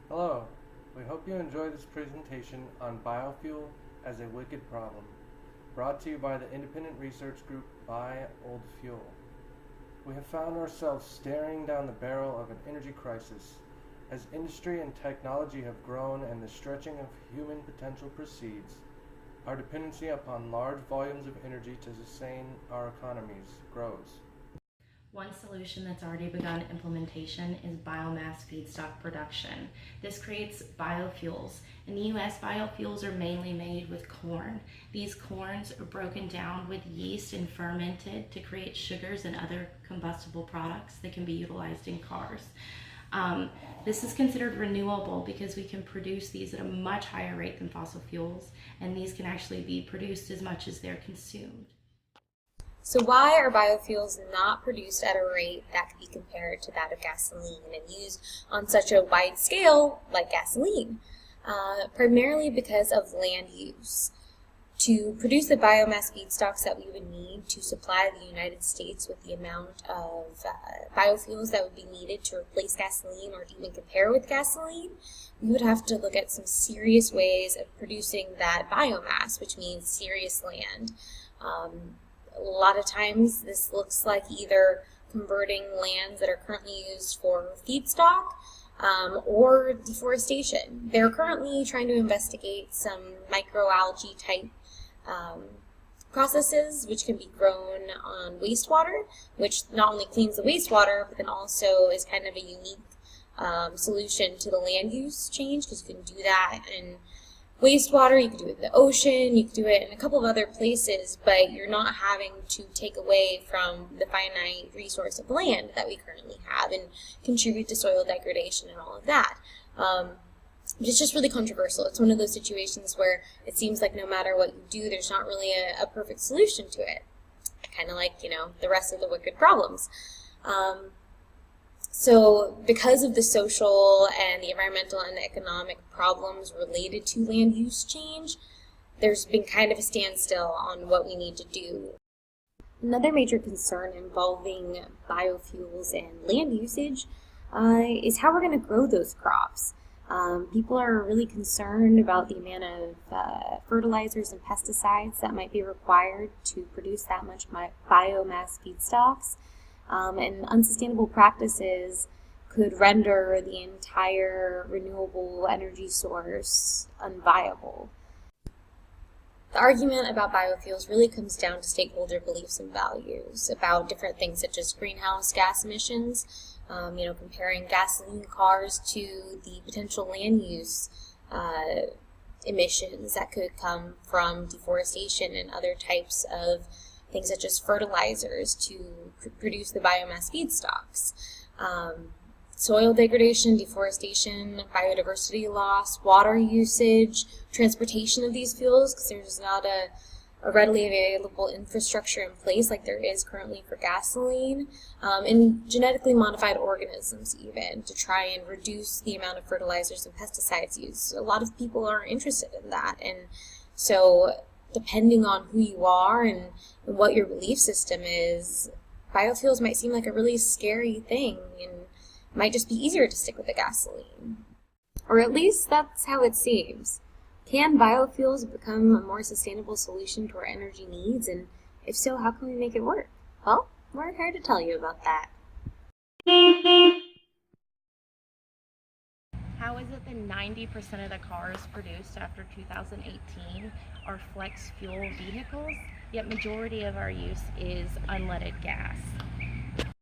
Hello, we hope you enjoy this presentation on biofuel as a wicked problem, brought to you by the independent research group Buy Old Fuel. We have found ourselves staring down the barrel of an energy crisis. As industry and technology have grown and the stretching of human potential proceeds, our dependency upon large volumes of energy to sustain our economies grows. One solution that's already begun implementation is biomass feedstock production. This creates biofuels. In the US, biofuels are mainly made with corn. These corns are broken down with yeast and fermented to create sugars and other combustible products that can be utilized in cars. This is considered renewable because we can produce these at a much higher rate than fossil fuels, and these can actually be produced as much as they're consumed. So why are biofuels not produced at a rate that could be compared to that of gasoline and used on such a wide scale like gasoline? Primarily because of land use. To produce the biomass feedstocks that we would need to supply the United States with the amount of biofuels that would be needed to replace gasoline or to even compare with gasoline, we would have to look at some serious ways of producing that biomass, which means serious land. A lot of times this looks like either converting lands that are currently used for feedstock or deforestation. They're currently trying to investigate some microalgae type processes which can be grown on wastewater, which not only cleans the wastewater but then also is kind of a unique solution to the land use change, because you can do that in wastewater, you could do it in the ocean, you could do it in a couple of other places, but you're not having to take away from the finite resource of land that we currently have and contribute to soil degradation and all of that. But it's just really controversial. It's one of those situations where it seems like no matter what you do, there's not really a perfect solution to it. Kind of like, the rest of the wicked problems. So because of the social and the environmental and economic problems related to land use change, there's been kind of a standstill on what we need to do. Another major concern involving biofuels and land usage is how we're going to grow those crops. People are really concerned about the amount of fertilizers and pesticides that might be required to produce that much biomass feedstocks. And unsustainable practices could render the entire renewable energy source unviable. The argument about biofuels really comes down to stakeholder beliefs and values about different things such as greenhouse gas emissions, comparing gasoline cars to the potential land use emissions that could come from deforestation and other types of things such as fertilizers to produce the biomass feedstocks. Soil degradation, deforestation, biodiversity loss, water usage, transportation of these fuels, because there's not a readily available infrastructure in place like there is currently for gasoline, and genetically modified organisms even, to try and reduce the amount of fertilizers and pesticides used. A lot of people are interested in that, and so depending on who you are and what your belief system is, biofuels might seem like a really scary thing and might just be easier to stick with the gasoline. Or at least that's how it seems. Can biofuels become a more sustainable solution to our energy needs, and if so, how can we make it work? Well, we're here to tell you about that. How is it that 90% of the cars produced after 2018 are flex fuel vehicles, yet majority of our use is unleaded gas?